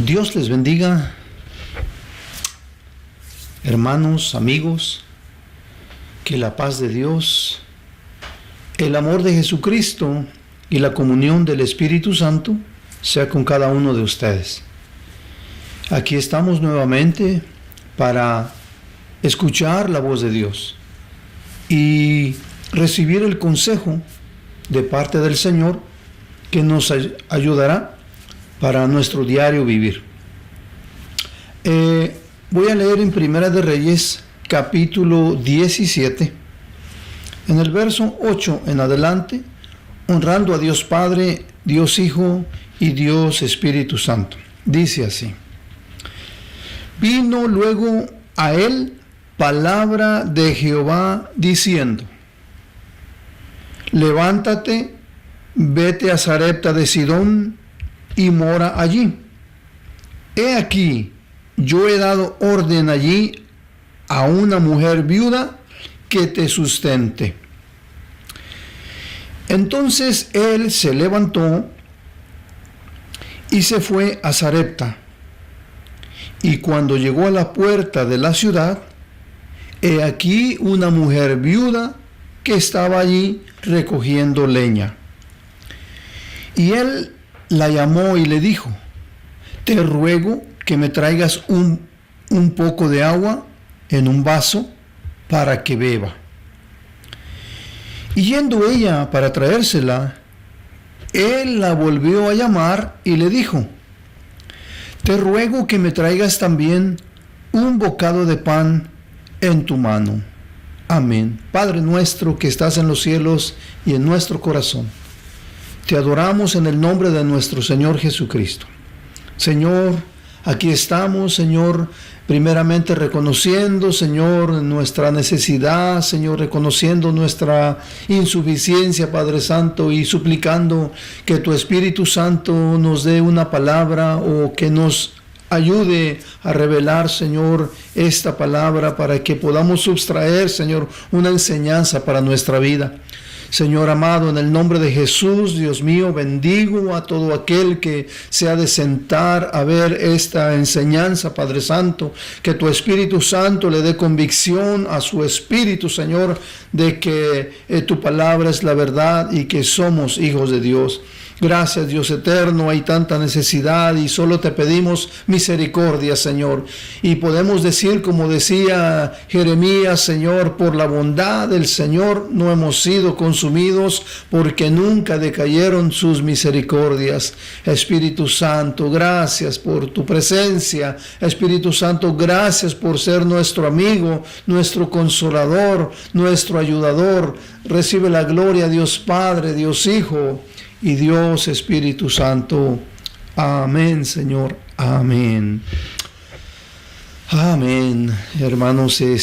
Dios les bendiga, hermanos, amigos, que la paz de Dios, el amor de Jesucristo y la comunión del Espíritu Santo sea con cada uno de ustedes. Aquí estamos nuevamente para escuchar la voz de Dios y recibir el consejo de parte del Señor que nos ayudará para nuestro diario vivir. Voy a leer en Primera de Reyes, capítulo 17, en el verso 8 en adelante, honrando a Dios Padre, Dios Hijo y Dios Espíritu Santo. Dice así: Vino luego a él palabra de Jehová diciendo: Levántate, vete a Sarepta de Sidón y mora allí. He aquí, yo he dado orden allí a una mujer viuda que te sustente. Entonces él se levantó y se fue a Sarepta. Y cuando llegó a la puerta de la ciudad, he aquí una mujer viuda que estaba allí recogiendo leña. Y él la llamó y le dijo: Te ruego que me traigas un poco de agua en un vaso para que beba. Y yendo ella para traérsela, él la volvió a llamar y le dijo: Te ruego que me traigas también un bocado de pan en tu mano. Amén. Padre nuestro que estás en los cielos y en nuestro corazón, te adoramos en el nombre de nuestro Señor Jesucristo. Señor, aquí estamos, Señor, primeramente reconociendo, Señor, nuestra necesidad, Señor, reconociendo nuestra insuficiencia, Padre Santo, y suplicando que tu Espíritu Santo nos dé una palabra o que nos ayude a revelar, Señor, esta palabra para que podamos sustraer, Señor, una enseñanza para nuestra vida. Señor amado, en el nombre de Jesús, Dios mío, bendigo a todo aquel que se ha de sentar a ver esta enseñanza, Padre Santo, que tu Espíritu Santo le dé convicción a su espíritu, Señor, de que tu palabra es la verdad y que somos hijos de Dios. Gracias, Dios eterno, hay tanta necesidad y solo te pedimos misericordia, Señor. Y podemos decir, como decía Jeremías, Señor, por la bondad del Señor no hemos sido consumidos, porque nunca decayeron sus misericordias. Espíritu Santo, gracias por tu presencia. Espíritu Santo, gracias por ser nuestro amigo, nuestro consolador, nuestro ayudador. Recibe la gloria, Dios Padre, Dios Hijo y Dios Espíritu Santo. Amén, Señor. Amén. Amén. Hermanos, hoy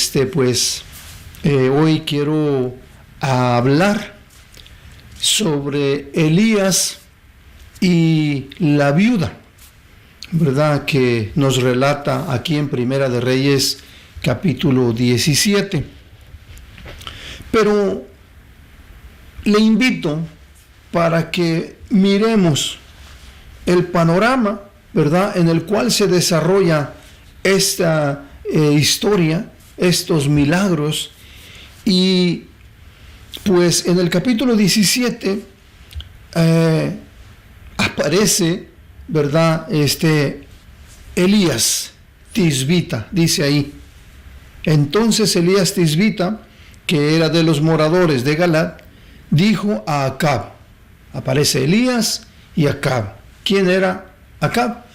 quiero hablar sobre Elías y la viuda, ¿verdad? Que nos relata aquí en Primera de Reyes, capítulo 17. Pero le invito para que miremos el panorama, ¿verdad?, en el cual se desarrolla esta historia, estos milagros. Y pues en el capítulo 17 aparece, ¿verdad?, Elías Tisbita, dice ahí. Entonces Elías Tisbita, que era de los moradores de Galad, dijo a Acab. Aparece Elías y Acab. ¿Quién era Acab?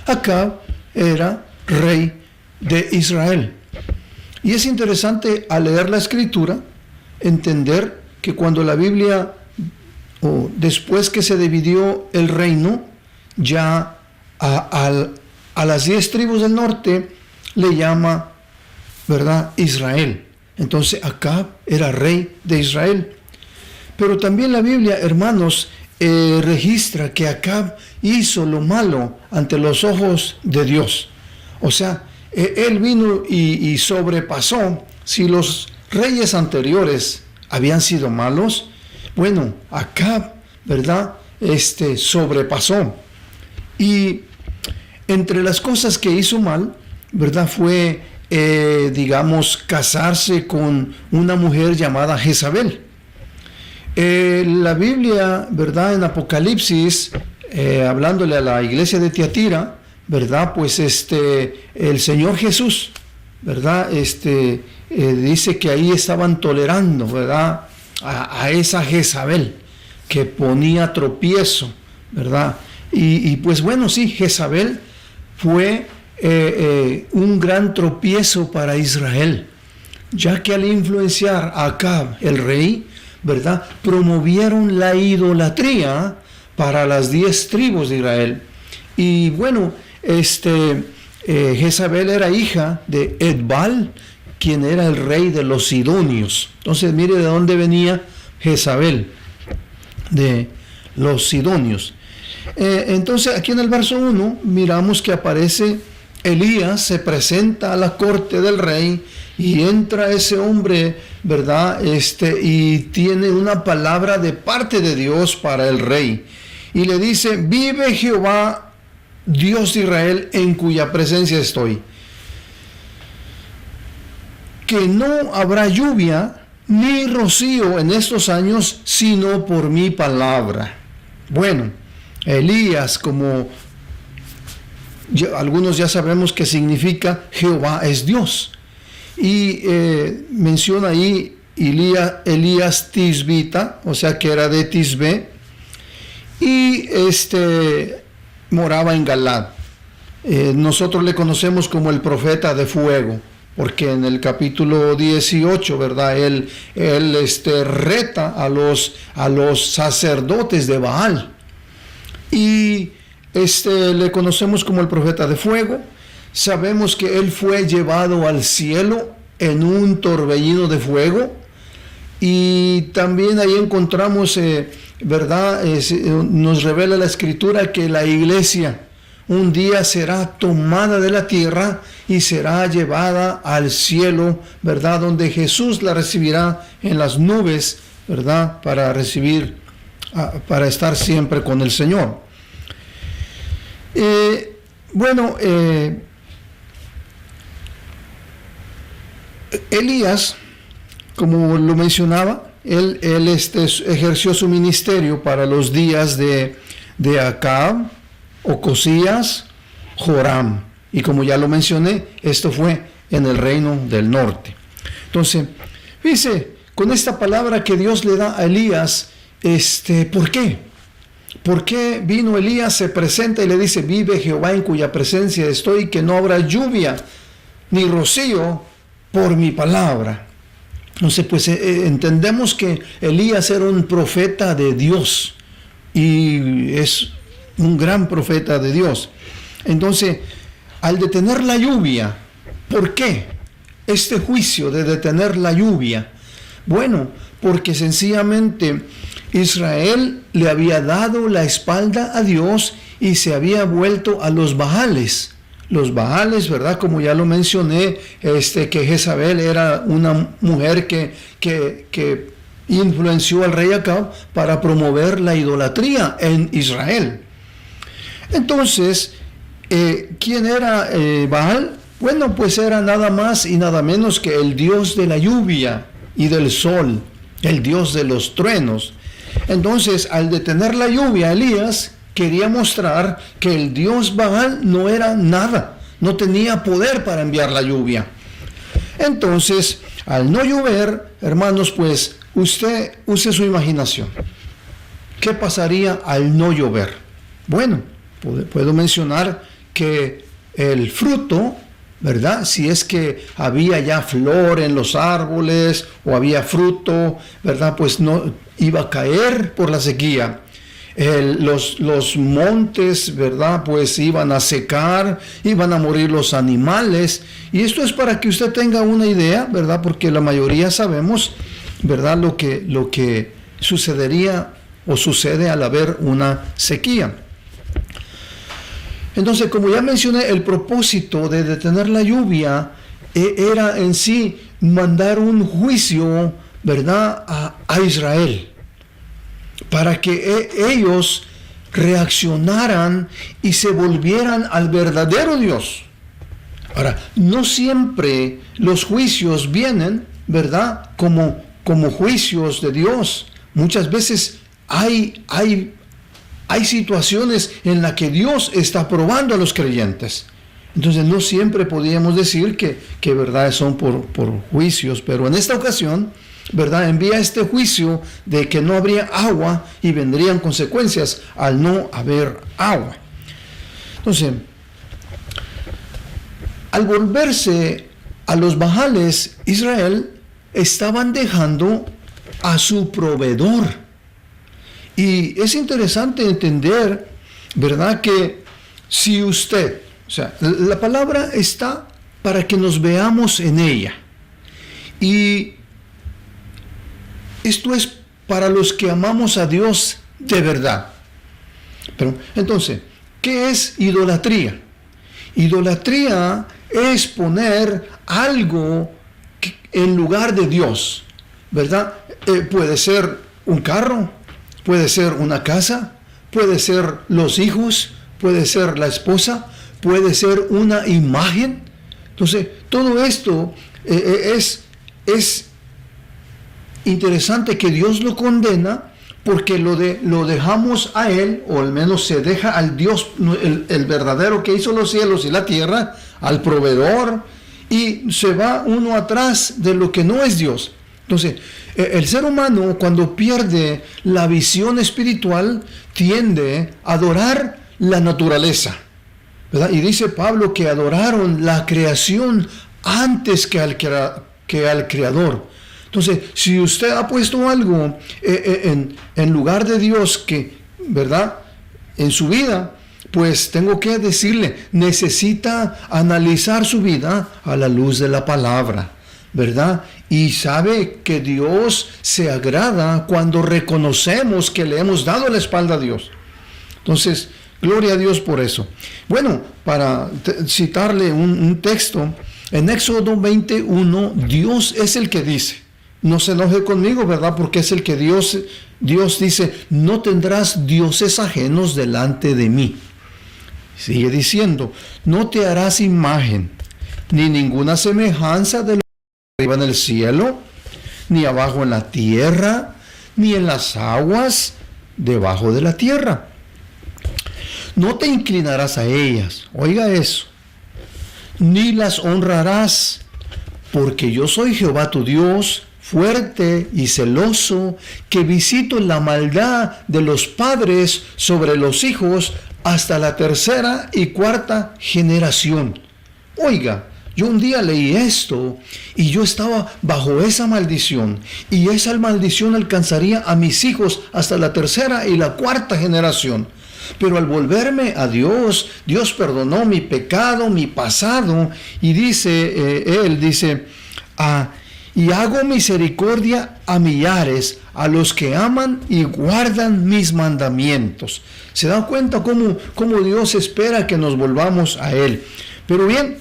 Acab era rey de Israel. Y es interesante al leer la Escritura entender que cuando la Biblia, o después que se dividió el reino, ya a las 10 tribus del norte le llama, ¿verdad?, Israel. Entonces Acab era rey de Israel. Pero también la Biblia, hermanos, registra que Acab hizo lo malo ante los ojos de Dios. O sea, él vino y sobrepasó. Si los reyes anteriores habían sido malos, bueno, Acab, ¿verdad?, sobrepasó. Y entre las cosas que hizo mal, ¿verdad? Fue, casarse con una mujer llamada Jezabel. La Biblia, ¿verdad? En Apocalipsis, hablándole a la iglesia de Tiatira, ¿verdad? Pues el Señor Jesús, ¿verdad? Dice que ahí estaban tolerando, ¿verdad? A esa Jezabel que ponía tropiezo, ¿verdad? Y pues bueno, sí, Jezabel fue un gran tropiezo para Israel, ya que al influenciar a Acab, el rey, ¿verdad?, promovieron la idolatría para las 10 tribus de Israel. Y bueno, Jezabel era hija de Edbal, quien era el rey de los sidonios. Entonces mire de dónde venía Jezabel, de los sidonios. Entonces aquí en el verso 1 miramos que aparece Elías, se presenta a la corte del rey y entra ese hombre, ¿verdad? Y tiene una palabra de parte de Dios para el rey. Y le dice: vive Jehová, Dios de Israel, en cuya presencia estoy, que no habrá lluvia ni rocío en estos años, sino por mi palabra. Bueno, Elías, como algunos ya sabemos que significa Jehová es Dios. Y menciona ahí Elías Tisbita, o sea que era de Tisbe, y moraba en Galad. Nosotros le conocemos como el profeta de fuego, porque en el capítulo 18, ¿verdad? Él reta a los sacerdotes de Baal. Y le conocemos como el profeta de fuego. Sabemos que él fue llevado al cielo en un torbellino de fuego. Y también ahí encontramos, ¿verdad? Nos revela la Escritura que la iglesia un día será tomada de la tierra y será llevada al cielo, ¿verdad? Donde Jesús la recibirá en las nubes, ¿verdad? Para estar siempre con el Señor. Elías, como lo mencionaba, él ejerció su ministerio para los días de Acab, Ocosías, Joram. Y como ya lo mencioné, esto fue en el reino del norte. Entonces, fíjese, con esta palabra que Dios le da a Elías, ¿por qué? ¿Por qué vino Elías, se presenta y le dice: vive Jehová en cuya presencia estoy, que no habrá lluvia ni rocío por mi palabra? Entonces, pues entendemos que Elías era un profeta de Dios y es un gran profeta de Dios. Entonces, al detener la lluvia, ¿por qué este juicio de detener la lluvia? Bueno, porque sencillamente Israel le había dado la espalda a Dios y se había vuelto a los Baales. Los Baales, ¿verdad? Como ya lo mencioné, que Jezabel era una mujer que influenció al rey Acab para promover la idolatría en Israel. Entonces, ¿quién era Baal? Bueno, pues era nada más y nada menos que el dios de la lluvia y del sol, el dios de los truenos. Entonces, al detener la lluvia, Elías quería mostrar que el dios Baal no era nada, no tenía poder para enviar la lluvia. Entonces, al no llover, hermanos, pues usted use su imaginación. ¿Qué pasaría al no llover? Bueno, puedo mencionar que el fruto, ¿verdad? Si es que había ya flor en los árboles o había fruto, ¿verdad? Pues no iba a caer por la sequía. Los montes, ¿verdad? Pues iban a secar, iban a morir los animales. Y esto es para que usted tenga una idea, ¿verdad? Porque la mayoría sabemos, ¿verdad? Lo que sucedería o sucede al haber una sequía. Entonces, como ya mencioné, el propósito de detener la lluvia era en sí mandar un juicio, ¿verdad?, a Israel, para que ellos reaccionaran y se volvieran al verdadero Dios. Ahora, no siempre los juicios vienen, ¿verdad?, como juicios de Dios. Muchas veces hay situaciones en las que Dios está probando a los creyentes. Entonces no siempre podríamos decir que verdad son por juicios, pero en esta ocasión, ¿verdad?, envía este juicio de que no habría agua y vendrían consecuencias al no haber agua. Entonces, al volverse a los Baales, Israel estaban dejando a su proveedor. Y es interesante entender, ¿verdad?, que si usted, o sea, la palabra está para que nos veamos en ella. Y esto es para los que amamos a Dios de verdad. Pero, entonces, ¿qué es idolatría? Idolatría es poner algo en lugar de Dios, ¿verdad? Puede ser un carro, puede ser una casa, puede ser los hijos, puede ser la esposa, puede ser una imagen. Entonces, todo esto es interesante que Dios lo condena porque lo dejamos a Él, o al menos se deja al Dios, el verdadero que hizo los cielos y la tierra, al proveedor, y se va uno atrás de lo que no es Dios. Entonces, el ser humano, cuando pierde la visión espiritual, tiende a adorar la naturaleza, ¿verdad? Y dice Pablo que adoraron la creación antes que al Creador. Entonces, si usted ha puesto algo en lugar de Dios, que, ¿verdad?, en su vida, pues tengo que decirle, necesita analizar su vida a la luz de la palabra, ¿verdad? Y sabe que Dios se agrada cuando reconocemos que le hemos dado la espalda a Dios. Entonces, gloria a Dios por eso. Bueno, para citarle un texto, en Éxodo 21, Dios es el que dice, no se enoje conmigo, ¿verdad?, porque es el que Dios dice, no tendrás dioses ajenos delante de mí. Sigue diciendo, no te harás imagen, ni ninguna semejanza de lo que arriba en el cielo, ni abajo en la tierra, ni en las aguas debajo de la tierra. No te inclinarás a ellas, oiga eso, ni las honrarás, porque yo soy Jehová tu Dios, fuerte y celoso, que visito la maldad de los padres sobre los hijos hasta la tercera y cuarta generación. Oiga, yo un día leí esto y yo estaba bajo esa maldición, y esa maldición alcanzaría a mis hijos hasta la tercera y la cuarta generación. Pero al volverme a Dios, Dios perdonó mi pecado, mi pasado, y Él dice, y hago misericordia a millares, a los que aman y guardan mis mandamientos. ¿Se da cuenta cómo Dios espera que nos volvamos a Él? Pero bien,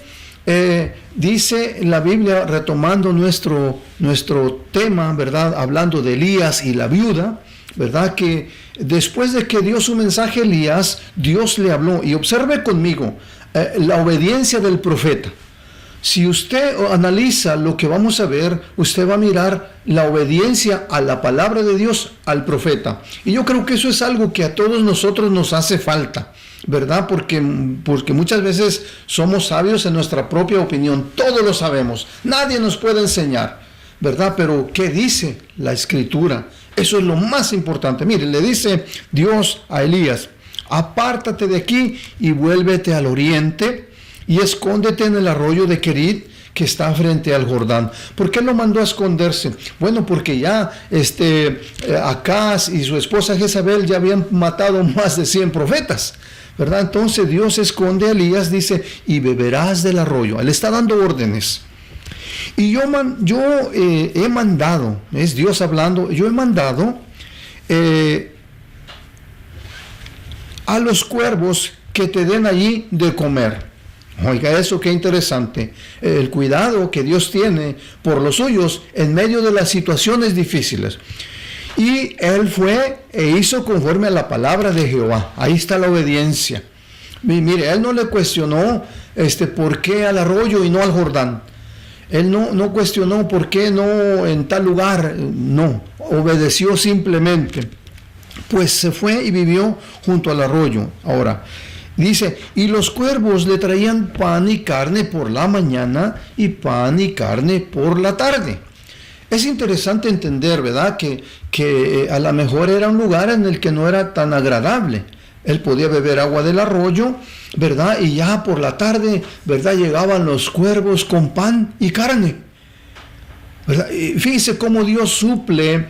dice la Biblia, retomando nuestro tema, ¿verdad?, hablando de Elías y la viuda, ¿verdad?, que después de que dio su mensaje a Elías, Dios le habló. Y observe conmigo la obediencia del profeta. Si usted analiza lo que vamos a ver, usted va a mirar la obediencia a la palabra de Dios, al profeta. Y yo creo que eso es algo que a todos nosotros nos hace falta, ¿verdad? Porque muchas veces somos sabios en nuestra propia opinión. Todos lo sabemos. Nadie nos puede enseñar, ¿verdad? Pero ¿qué dice la Escritura? Eso es lo más importante. Mire, le dice Dios a Elías, apártate de aquí y vuélvete al oriente, y escóndete en el arroyo de Querit, que está frente al Jordán. ¿Por qué lo mandó a esconderse? Bueno, porque ya Acaz y su esposa Jezabel ya habían matado más de 100 profetas, ¿verdad? Entonces Dios esconde a Elías, dice, y beberás del arroyo. Él está dando órdenes. Y yo he mandado, es Dios hablando, yo he mandado a los cuervos que te den allí de comer. Oiga eso, qué interesante. El cuidado que Dios tiene por los suyos en medio de las situaciones difíciles. Y él fue e hizo conforme a la palabra de Jehová. Ahí está la obediencia. Mire, él no le cuestionó por qué al arroyo y no al Jordán. Él no cuestionó por qué no en tal lugar. No, obedeció simplemente. Pues se fue y vivió junto al arroyo. Ahora, dice, y los cuervos le traían pan y carne por la mañana y pan y carne por la tarde. Es interesante entender, ¿verdad?, que a lo mejor era un lugar en el que no era tan agradable. Él podía beber agua del arroyo, ¿verdad? Y ya por la tarde, ¿verdad?, llegaban los cuervos con pan y carne, ¿verdad? Y fíjese cómo Dios suple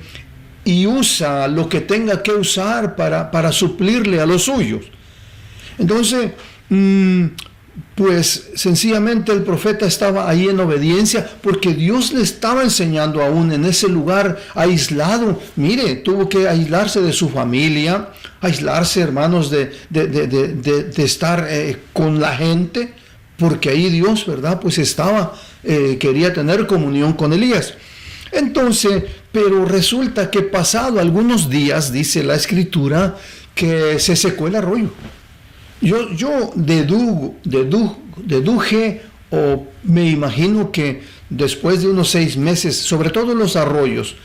y usa lo que tenga que usar para suplirle a los suyos. Entonces, pues sencillamente el profeta estaba ahí en obediencia porque Dios le estaba enseñando aún en ese lugar aislado. Mire, tuvo que aislarse de su familia, aislarse, hermanos, de estar con la gente, porque ahí Dios, ¿verdad?, pues quería tener comunión con Elías. Entonces, pero resulta que pasado algunos días, dice la Escritura, que se secó el arroyo. Yo deduje o me imagino que después de unos 6 meses, sobre todo los arroyos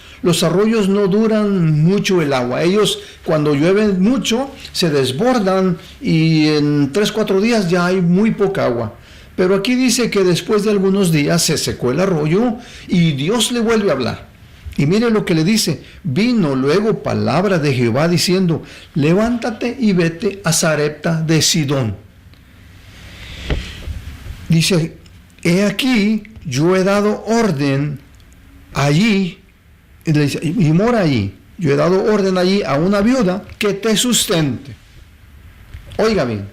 no duran mucho el agua. Ellos cuando llueven mucho se desbordan y en 3-4 días ya hay muy poca agua. Pero aquí dice que después de algunos días se secó el arroyo y Dios le vuelve a hablar. Y mire lo que le dice, vino luego palabra de Jehová diciendo, levántate y vete a Sarepta de Sidón. Dice, he aquí, yo he dado orden allí, y mora allí, yo he dado orden allí a una viuda que te sustente. Oiga bien,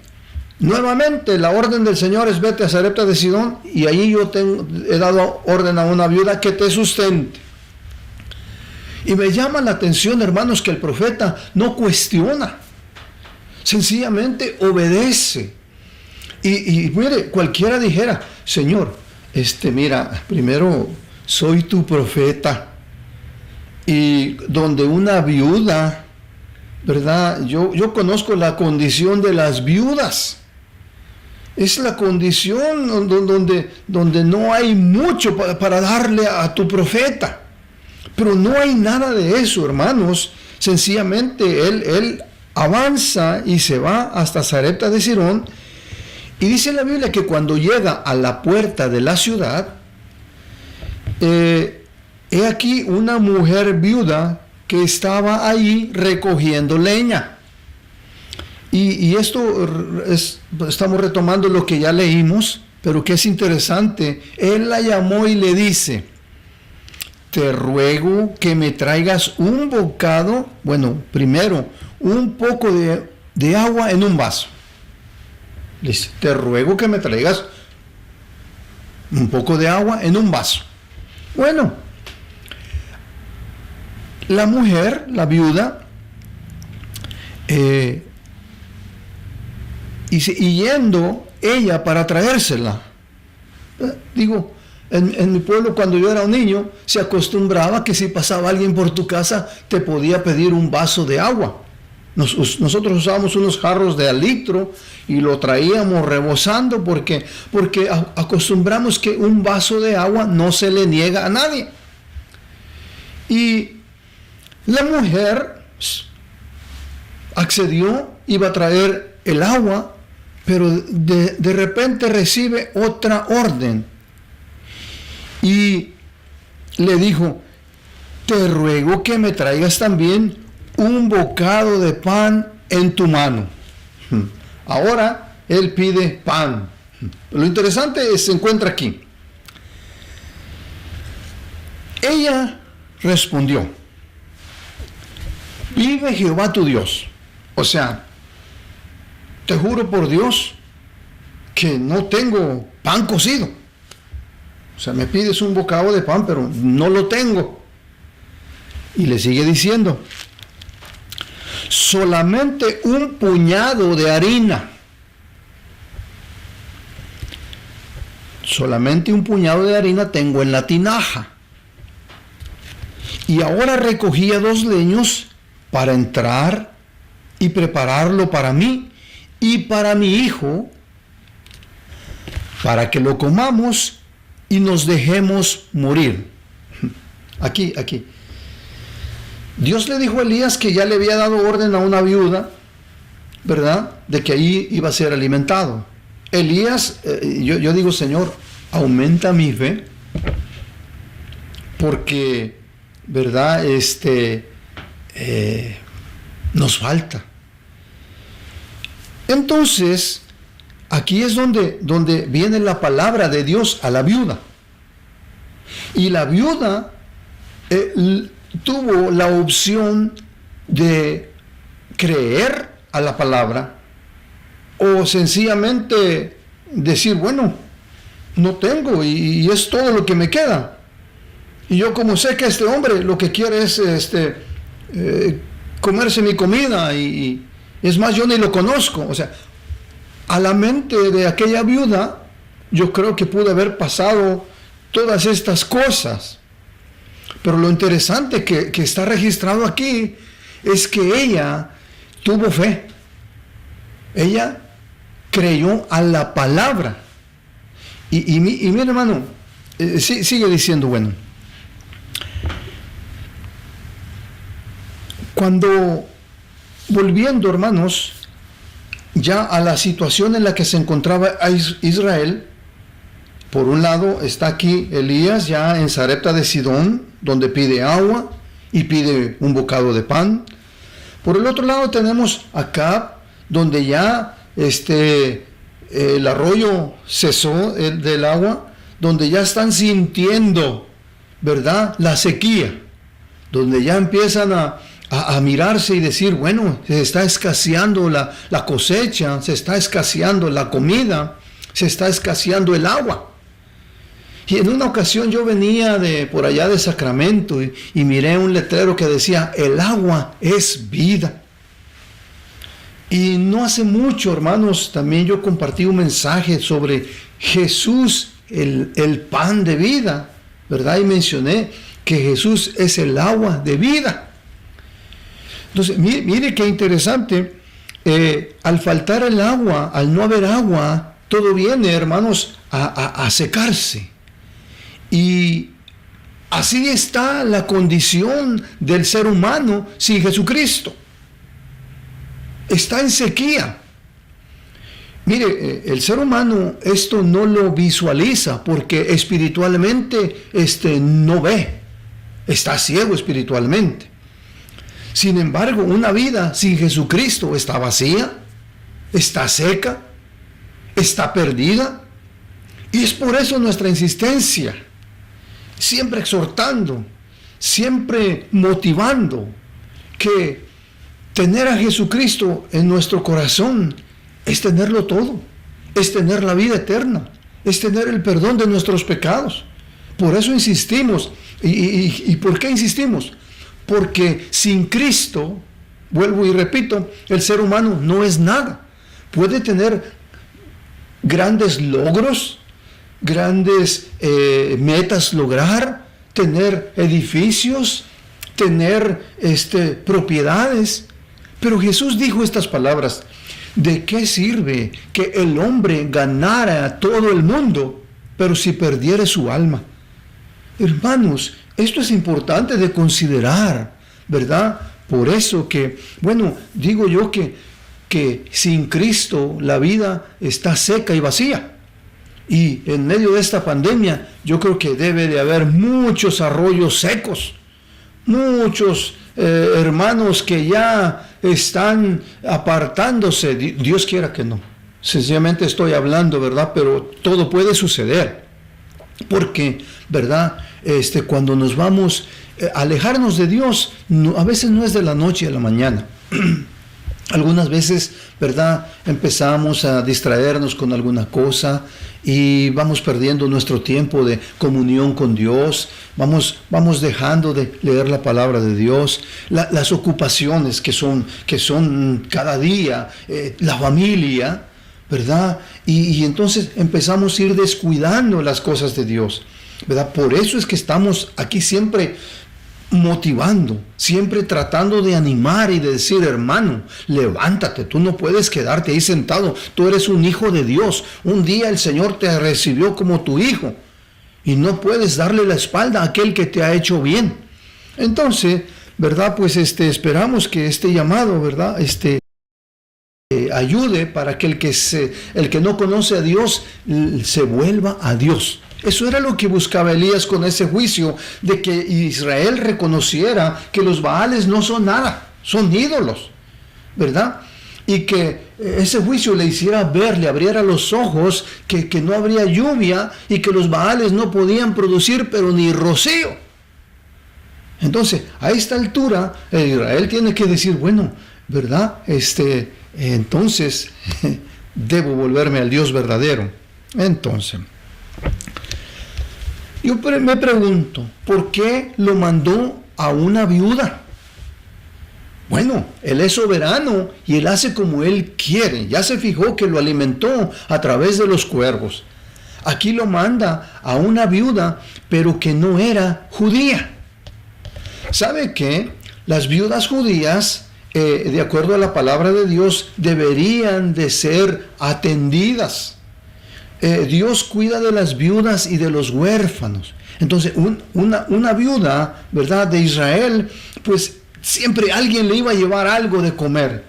nuevamente la orden del Señor es vete a Sarepta de Sidón, y allí he dado orden a una viuda que te sustente. Y me llama la atención, hermanos, que el profeta no cuestiona, sencillamente obedece. Y mire, cualquiera dijera, Señor, mira, primero soy tu profeta, y donde una viuda, ¿verdad? Yo conozco la condición de las viudas. Es la condición donde no hay mucho para darle a tu profeta. Pero no hay nada de eso, hermanos. Sencillamente él avanza y se va hasta Sarepta de Sidón. Y dice la Biblia que cuando llega a la puerta de la ciudad, he aquí una mujer viuda que estaba ahí recogiendo leña. Y esto estamos retomando lo que ya leímos, pero que es interesante. Él la llamó y le dice, te ruego que me traigas un bocado, primero, un poco de agua en un vaso. Dice, te ruego que me traigas un poco de agua en un vaso. Bueno, la mujer, la viuda, y yendo ella para traérsela. Digo, en mi pueblo, cuando yo era un niño, se acostumbraba que si pasaba alguien por tu casa, te podía pedir un vaso de agua. Nosotros usábamos unos jarros de al litro y lo traíamos rebosando porque acostumbramos que un vaso de agua no se le niega a nadie. Y la mujer accedió, iba a traer el agua, pero de repente recibe otra orden. Y le dijo, te ruego que me traigas también un bocado de pan en tu mano. Ahora él pide pan. Lo interesante se encuentra aquí. Ella respondió, vive Jehová tu Dios. O sea, te juro por Dios que no tengo pan cocido. O sea, me pides un bocado de pan, pero no lo tengo. Y le sigue diciendo, solamente un puñado de harina. Solamente un puñado de harina tengo en la tinaja. Y ahora recogía 2 leños para entrar y prepararlo para mí y para mi hijo, para que lo comamos y nos dejemos morir. Aquí. Dios le dijo a Elías que ya le había dado orden a una viuda, ¿verdad?, de que ahí iba a ser alimentado. Elías, yo digo, Señor, aumenta mi fe, porque, ¿verdad?, nos falta. Entonces, aquí es donde viene la palabra de Dios a la viuda. Y la viuda tuvo la opción de creer a la palabra o sencillamente decir, bueno, no tengo y es todo lo que me queda. Y yo, como sé que este hombre lo que quiere es comerse mi comida y es más, yo ni lo conozco. O sea, a la mente de aquella viuda yo creo que pudo haber pasado todas estas cosas. Pero lo interesante que está registrado aquí es que ella tuvo fe. Ella creyó a la palabra. Y mi hermano sigue diciendo, bueno, cuando, volviendo, hermanos, ya a la situación en la que se encontraba Israel, por un lado está aquí Elías ya en Sarepta de Sidón, donde pide agua y pide un bocado de pan. Por el otro lado tenemos Acab, donde ya el arroyo cesó del agua, donde ya están sintiendo, ¿verdad?, la sequía, donde ya empiezan a mirarse y decir, bueno, se está escaseando la cosecha, se está escaseando la comida, se está escaseando el agua. Y en una ocasión yo venía por allá de Sacramento y miré un letrero que decía, el agua es vida. Y no hace mucho, hermanos, también yo compartí un mensaje sobre Jesús, el pan de vida, ¿verdad? Y mencioné que Jesús es el agua de vida. Entonces, mire qué interesante, al faltar el agua, al no haber agua, todo viene, hermanos, a secarse. Y así está la condición del ser humano sin Jesucristo. Está en sequía. Mire, el ser humano esto no lo visualiza porque espiritualmente no ve. Está ciego espiritualmente. Sin embargo, una vida sin Jesucristo está vacía, está seca, está perdida. Y es por eso nuestra insistencia, siempre exhortando, siempre motivando, que tener a Jesucristo en nuestro corazón es tenerlo todo, es tener la vida eterna, es tener el perdón de nuestros pecados. Por eso insistimos. ¿Y por qué insistimos? Porque sin Cristo, vuelvo y repito, el ser humano no es nada. Puede tener grandes logros, grandes metas lograr, tener edificios, tener propiedades. Pero Jesús dijo estas palabras: ¿de qué sirve que el hombre ganara todo el mundo, pero si perdiere su alma? Hermanos, esto es importante de considerar, ¿verdad? Por eso que, bueno, digo yo que sin Cristo la vida está seca y vacía. Y en medio de esta pandemia, yo creo que debe de haber muchos arroyos secos, muchos hermanos que ya están apartándose. Dios quiera que no. Sencillamente estoy hablando, ¿verdad? Pero todo puede suceder. Porque, ¿verdad? Cuando nos vamos a alejarnos de Dios, a veces no es de la noche a la mañana. Algunas veces, ¿verdad?, empezamos a distraernos con alguna cosa y vamos perdiendo nuestro tiempo de comunión con Dios, vamos dejando de leer la palabra de Dios, las ocupaciones que son cada día, la familia, ¿verdad? Y entonces empezamos a ir descuidando las cosas de Dios, ¿verdad? Por eso es que estamos aquí siempre motivando, siempre tratando de animar y de decir: hermano, levántate, tú no puedes quedarte ahí sentado, tú eres un hijo de Dios, un día el Señor te recibió como tu hijo y no puedes darle la espalda a aquel que te ha hecho bien. Entonces, ¿verdad? Pues esperamos que este llamado, ¿verdad? Ayude para que el que no conoce a Dios se vuelva a Dios. Eso era lo que buscaba Elías con ese juicio, de que Israel reconociera que los Baales no son nada, son ídolos, ¿verdad? Y que ese juicio le hiciera ver, le abriera los ojos, que no habría lluvia y que los Baales no podían producir pero ni rocío. Entonces, a esta altura, Israel tiene que decir: bueno, ¿verdad? Entonces, debo volverme al Dios verdadero. Entonces, yo me pregunto, ¿por qué lo mandó a una viuda? Bueno, Él es soberano y Él hace como Él quiere. Ya se fijó que lo alimentó a través de los cuervos. Aquí lo manda a una viuda, pero que no era judía. ¿Sabe qué? Las viudas judías, de acuerdo a la palabra de Dios, deberían de ser atendidas. Dios cuida de las viudas y de los huérfanos. Entonces, una viuda, ¿verdad?, de Israel, pues siempre alguien le iba a llevar algo de comer.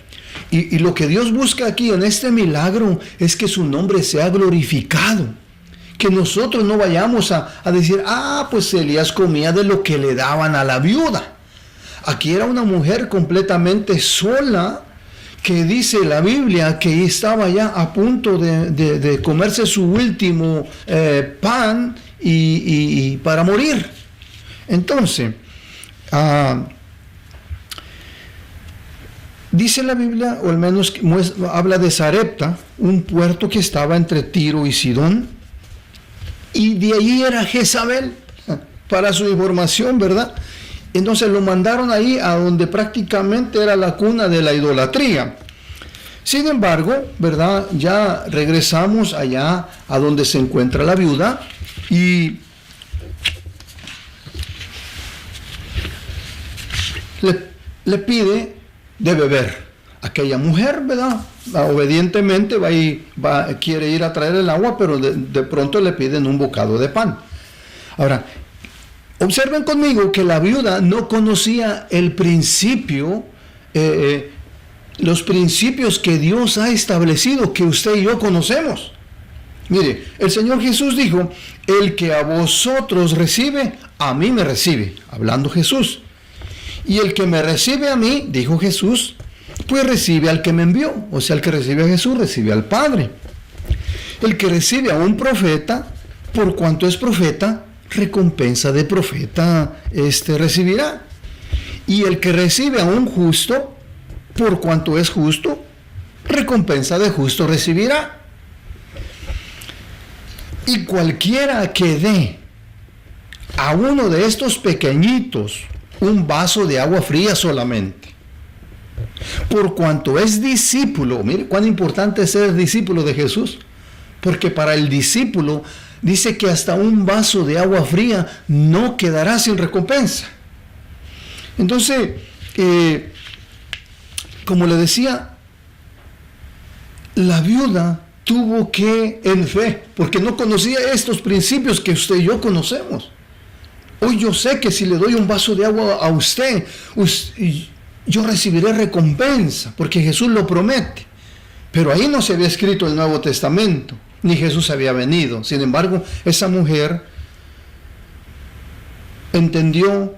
Y lo que Dios busca aquí en este milagro es que su nombre sea glorificado. Que nosotros no vayamos a decir: pues Elías comía de lo que le daban a la viuda. Aquí era una mujer completamente sola, que dice la Biblia que estaba ya a punto de comerse su último pan y para morir. Entonces, dice la Biblia, o al menos habla de Sarepta, un puerto que estaba entre Tiro y Sidón, y de allí era Jezabel, para su información, ¿verdad? Entonces lo mandaron ahí a donde prácticamente era la cuna de la idolatría. Sin embargo, ¿verdad? Ya regresamos allá a donde se encuentra la viuda y le pide de beber. Aquella mujer, ¿verdad?, obedientemente quiere ir a traer el agua, pero de pronto le piden un bocado de pan. Ahora, observen conmigo que la viuda no conocía el principio, los principios que Dios ha establecido, que usted y yo conocemos. Mire, el Señor Jesús dijo: el que a vosotros recibe, a mí me recibe, hablando Jesús. Y el que me recibe a mí, dijo Jesús, pues recibe al que me envió. O sea, el que recibe a Jesús, recibe al Padre. El que recibe a un profeta, por cuanto es profeta, recompensa de profeta recibirá. Y el que recibe a un justo, por cuanto es justo, recompensa de justo recibirá. Y cualquiera que dé a uno de estos pequeñitos un vaso de agua fría solamente, por cuanto es discípulo, mire cuán importante es ser discípulo de Jesús, porque para el discípulo dice que hasta un vaso de agua fría no quedará sin recompensa. Entonces, como le decía, la viuda tuvo que, en fe, porque no conocía estos principios que usted y yo conocemos. Hoy yo sé que si le doy un vaso de agua a usted, yo recibiré recompensa, porque Jesús lo promete. Pero ahí no se había escrito el Nuevo Testamento, ni Jesús había venido. Sin embargo, esa mujer entendió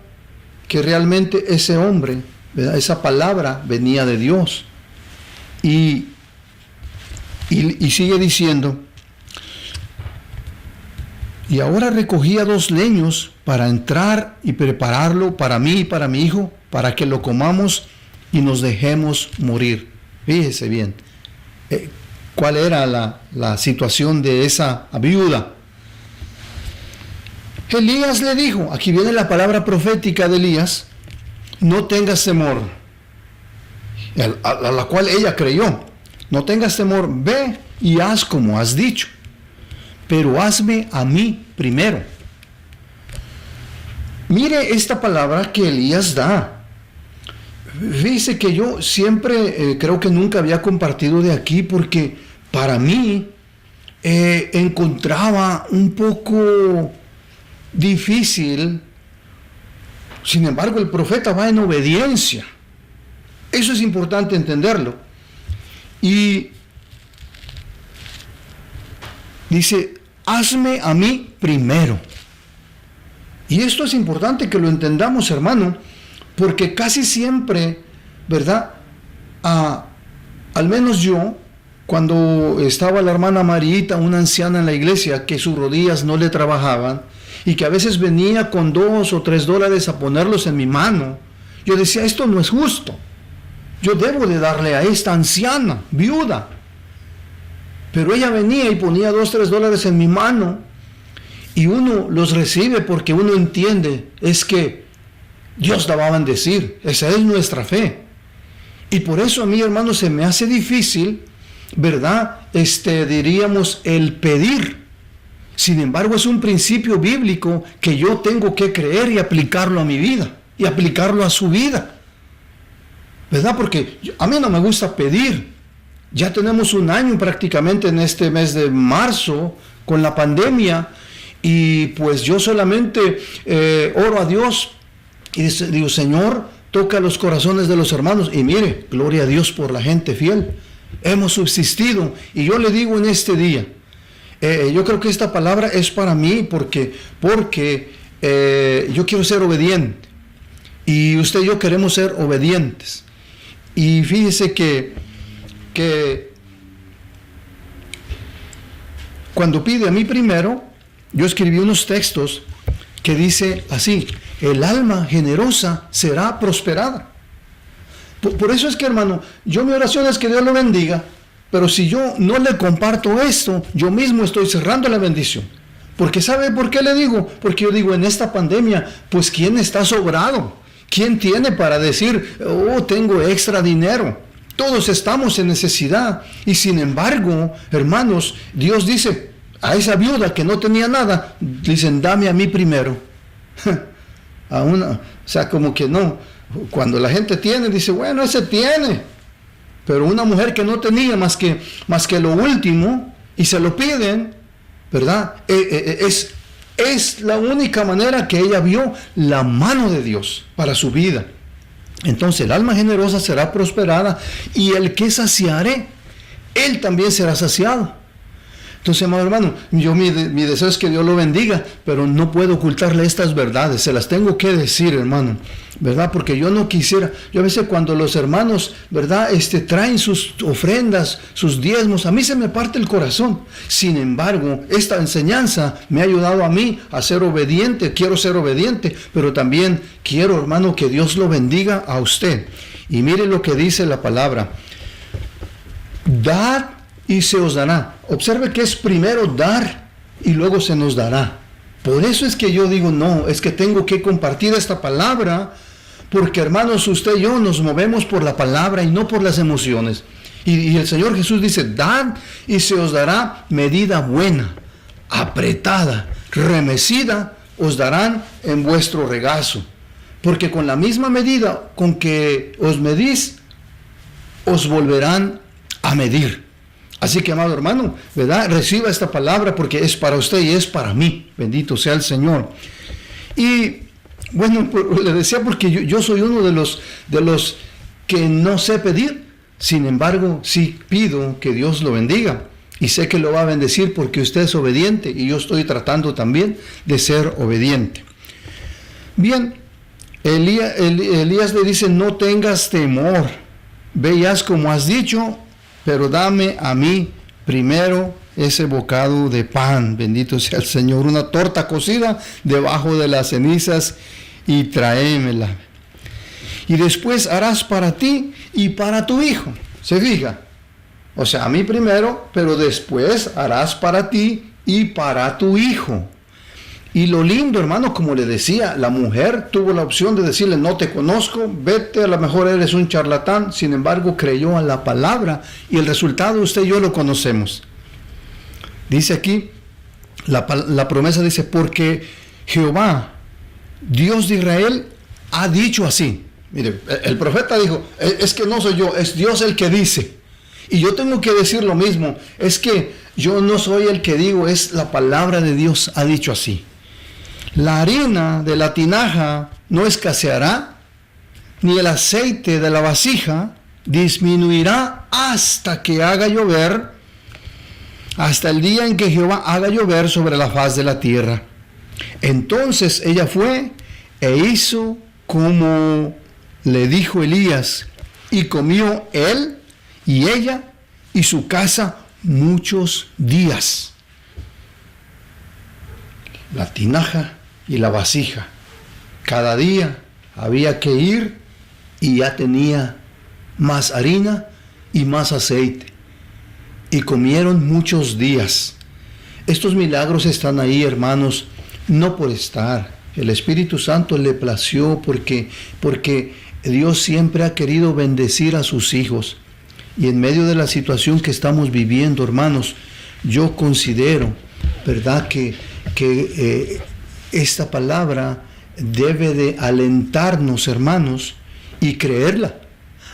que realmente ese hombre, ¿verdad?, esa palabra venía de Dios. Y sigue diciendo: y ahora recogía 2 leños para entrar y prepararlo para mí y para mi hijo, para que lo comamos y nos dejemos morir. Fíjese bien, ¿cuál era la situación de esa viuda? Elías le dijo, aquí viene la palabra profética de Elías: no tengas temor, a la cual ella creyó. No tengas temor, ve y haz como has dicho, pero hazme a mí primero. Mire esta palabra que Elías da. Fíjese que yo siempre creo que nunca había compartido de aquí porque para mí encontraba un poco difícil. Sin embargo, el profeta va en obediencia. Eso es importante entenderlo. Y dice, hazme a mí primero. Y esto es importante que lo entendamos, hermano, porque casi siempre, ¿verdad? Al menos yo, cuando estaba la hermana Marita, una anciana en la iglesia, que sus rodillas no le trabajaban, y que a veces venía con $2 o $3 a ponerlos en mi mano, yo decía, esto no es justo. Yo debo de darle a esta anciana, viuda. Pero ella venía y ponía $2, $3 en mi mano, y uno los recibe porque uno entiende, es que Dios la va a bendecir, esa es nuestra fe. Y por eso a mí, hermano, se me hace difícil, ¿verdad? Diríamos, el pedir. Sin embargo, es un principio bíblico que yo tengo que creer y aplicarlo a mi vida, y aplicarlo a su vida, ¿verdad? Porque a mí no me gusta pedir. Ya tenemos un año prácticamente en este mes de marzo con la pandemia, y pues yo solamente oro a Dios y digo, Señor, toca los corazones de los hermanos. Y mire, gloria a Dios por la gente fiel. Hemos subsistido. Y yo le digo en este día, yo creo que esta palabra es para mí porque yo quiero ser obediente. Y usted y yo queremos ser obedientes. Y fíjese que cuando pide a mí primero, yo escribí unos textos que dice así, el alma generosa será prosperada. Por eso es que, hermano, mi oración es que Dios lo bendiga, pero si yo no le comparto esto, yo mismo estoy cerrando la bendición. Porque ¿sabe por qué le digo? Porque yo digo, en esta pandemia, pues ¿quién está sobrado? ¿Quién tiene para decir, oh, tengo extra dinero? Todos estamos en necesidad. Y sin embargo, hermanos, Dios dice, a esa viuda que no tenía nada, dicen, dame a mí primero. O sea, como que no. Cuando la gente tiene, dice, bueno, ese tiene. Pero una mujer que no tenía más que lo último, y se lo piden, ¿verdad? Es la única manera que ella vio la mano de Dios para su vida. Entonces, el alma generosa será prosperada, y el que saciare, él también será saciado. Entonces, amado hermano, mi deseo es que Dios lo bendiga, pero no puedo ocultarle estas verdades, se las tengo que decir, hermano, ¿verdad? Porque yo no quisiera, yo a veces cuando los hermanos, ¿verdad? Traen sus ofrendas, sus diezmos, a mí se me parte el corazón. Sin embargo, esta enseñanza me ha ayudado a mí a ser obediente, quiero ser obediente, pero también quiero, hermano, que Dios lo bendiga a usted. Y mire lo que dice la palabra, dad y se os dará. Observe que es primero dar y luego se nos dará. Por eso es que yo digo, no, es que tengo que compartir esta palabra, porque hermanos, usted y yo nos movemos por la palabra y no por las emociones. Y el Señor Jesús dice, dad y se os dará medida buena, apretada, remecida, os darán en vuestro regazo. Porque con la misma medida con que os medís, os volverán a medir. Así que, amado hermano, ¿verdad? Reciba esta palabra porque es para usted y es para mí. Bendito sea el Señor. Y bueno, le decía porque yo soy uno de los que no sé pedir. Sin embargo, sí pido que Dios lo bendiga. Y sé que lo va a bendecir porque usted es obediente y yo estoy tratando también de ser obediente. Bien, Elías le dice, no tengas temor. Ve y haz como has dicho, pero dame a mí primero ese bocado de pan, bendito sea el Señor, una torta cocida debajo de las cenizas y tráemela. Y después harás para ti y para tu hijo. ¿Se fija? O sea, a mí primero, pero después harás para ti y para tu hijo. Y lo lindo, hermano, como le decía, la mujer tuvo la opción de decirle, no te conozco, vete, a lo mejor eres un charlatán. Sin embargo, creyó a la palabra y el resultado usted y yo lo conocemos. Dice aquí, la promesa dice, porque Jehová Dios de Israel ha dicho así. Mire, el profeta dijo, es que no soy yo, es Dios el que dice. Y yo tengo que decir lo mismo, es que yo no soy el que digo, es la palabra de Dios ha dicho así. La harina de la tinaja no escaseará, ni el aceite de la vasija disminuirá hasta que haga llover, hasta el día en que Jehová haga llover sobre la faz de la tierra. Entonces ella fue e hizo como le dijo Elías, y comió él y ella y su casa muchos días. La tinaja y la vasija, cada día había que ir y ya tenía más harina y más aceite. Y comieron muchos días. Estos milagros están ahí, hermanos, no por estar. El Espíritu Santo le plació porque Dios siempre ha querido bendecir a sus hijos. Y en medio de la situación que estamos viviendo, hermanos, yo considero, ¿verdad?, que esta palabra debe de alentarnos, hermanos, y creerla,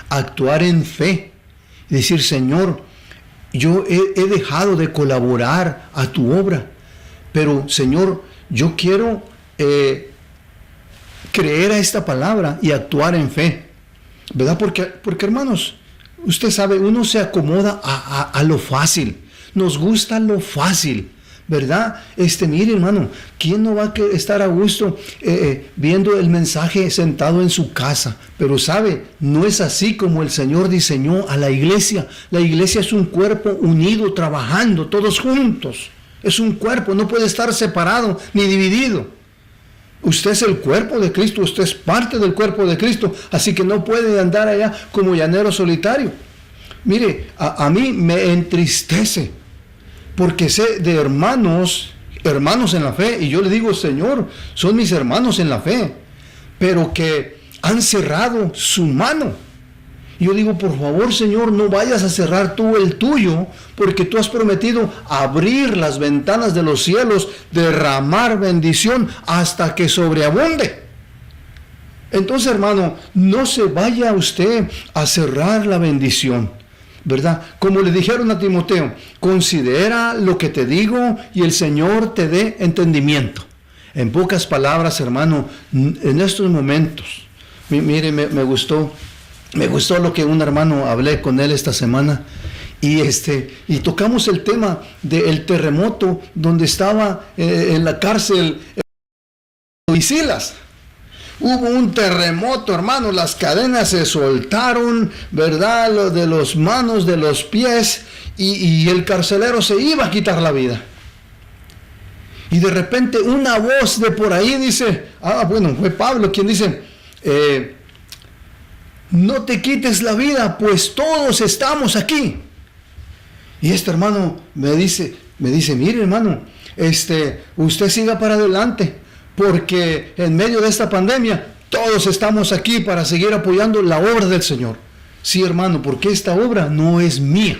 actuar en fe, decir, Señor, yo he dejado de colaborar a tu obra, pero Señor, yo quiero creer a esta palabra y actuar en fe, ¿verdad? Porque hermanos, usted sabe, uno se acomoda a lo fácil, nos gusta lo fácil, ¿verdad? Mire, hermano, ¿quién no va a estar a gusto viendo el mensaje sentado en su casa? Pero sabe, no es así como el Señor diseñó a la iglesia. La iglesia es un cuerpo unido, trabajando, todos juntos. Es un cuerpo, no puede estar separado ni dividido. Usted es el cuerpo de Cristo, usted es parte del cuerpo de Cristo, así que no puede andar allá como llanero solitario. Mire, a mí me entristece, porque sé de hermanos en la fe, y yo le digo, Señor, son mis hermanos en la fe, pero que han cerrado su mano. Y yo digo, por favor, Señor, no vayas a cerrar tú el tuyo, porque tú has prometido abrir las ventanas de los cielos, derramar bendición hasta que sobreabunde. Entonces, hermano, no se vaya usted a cerrar la bendición, ¿verdad? Como le dijeron a Timoteo, considera lo que te digo y el Señor te dé entendimiento. En pocas palabras, hermano, en estos momentos, mire, me gustó lo que un hermano hablé con él esta semana, y tocamos el tema del terremoto donde estaba en la cárcel y Silas. Hubo un terremoto, hermano, las cadenas se soltaron, ¿verdad?, lo de las manos, de los pies, y el carcelero se iba a quitar la vida. Y de repente una voz de por ahí dice, fue Pablo quien dice, no te quites la vida, pues todos estamos aquí. Y este hermano me dice, mire, hermano, usted siga para adelante, porque en medio de esta pandemia todos estamos aquí para seguir apoyando la obra del Señor. Sí, hermano, porque esta obra no es mía.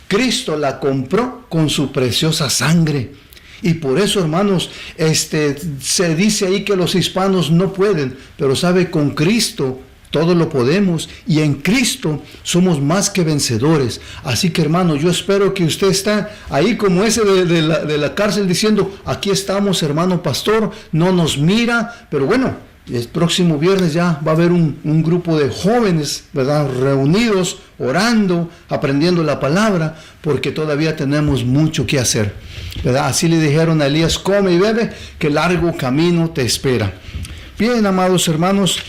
Cristo la compró con su preciosa sangre. Y por eso, hermanos, se dice ahí que los hispanos no pueden, pero sabe, con Cristo todo lo podemos, y en Cristo somos más que vencedores. Así que, hermano, yo espero que usted está ahí como ese de la cárcel diciendo, aquí estamos, hermano pastor, no nos mira, pero bueno, el próximo viernes ya va a haber un grupo de jóvenes, ¿verdad?, reunidos, orando, aprendiendo la palabra, porque todavía tenemos mucho que hacer, ¿verdad? Así le dijeron a Elías, come y bebe, que largo camino te espera. Bien, amados hermanos,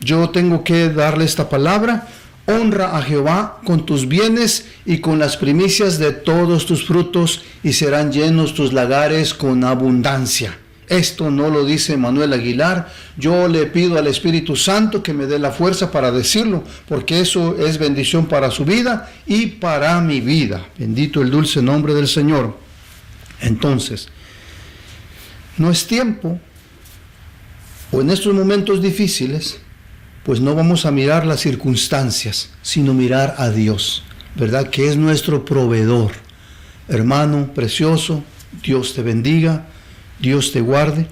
yo tengo que darle esta palabra. Honra a Jehová con tus bienes y con las primicias de todos tus frutos, y serán llenos tus lagares con abundancia. Esto no lo dice Manuel Aguilar. Yo le pido al Espíritu Santo que me dé la fuerza para decirlo, porque eso es bendición para su vida y para mi vida. Bendito el dulce nombre del Señor. Entonces, no es tiempo, o en estos momentos difíciles, pues no vamos a mirar las circunstancias, sino mirar a Dios, ¿verdad?, que es nuestro proveedor. Hermano precioso, Dios te bendiga, Dios te guarde.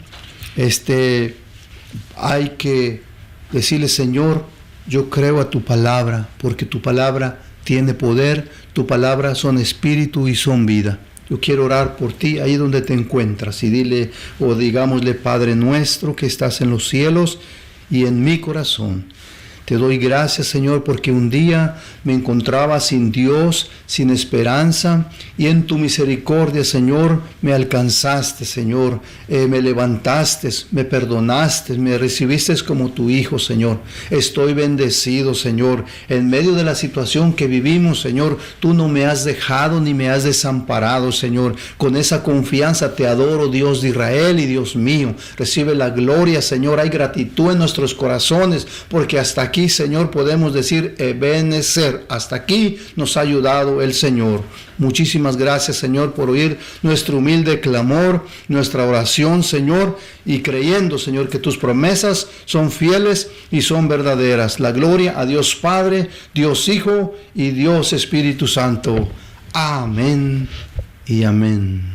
hay que decirle, Señor, yo creo a tu palabra, porque tu palabra tiene poder, tu palabra son espíritu y son vida. Yo quiero orar por ti ahí donde te encuentras y dile, o digámosle, Padre nuestro que estás en los cielos y en mi corazón. Te doy gracias, Señor, porque un día me encontraba sin Dios, sin esperanza, y en tu misericordia, Señor, me alcanzaste, Señor, me levantaste, me perdonaste, me recibiste como tu Hijo, Señor. Estoy bendecido, Señor. En medio de la situación que vivimos, Señor, tú no me has dejado ni me has desamparado, Señor. Con esa confianza te adoro, Dios de Israel y Dios mío. Recibe la gloria, Señor. Hay gratitud en nuestros corazones, porque hasta aquí, Señor, podemos decir, Ebenezer, hasta aquí nos ha ayudado el Señor. Muchísimas gracias, Señor, por oír nuestro humilde clamor, nuestra oración, Señor, y creyendo, Señor, que tus promesas son fieles y son verdaderas. La gloria a Dios Padre, Dios Hijo y Dios Espíritu Santo. Amén y amén.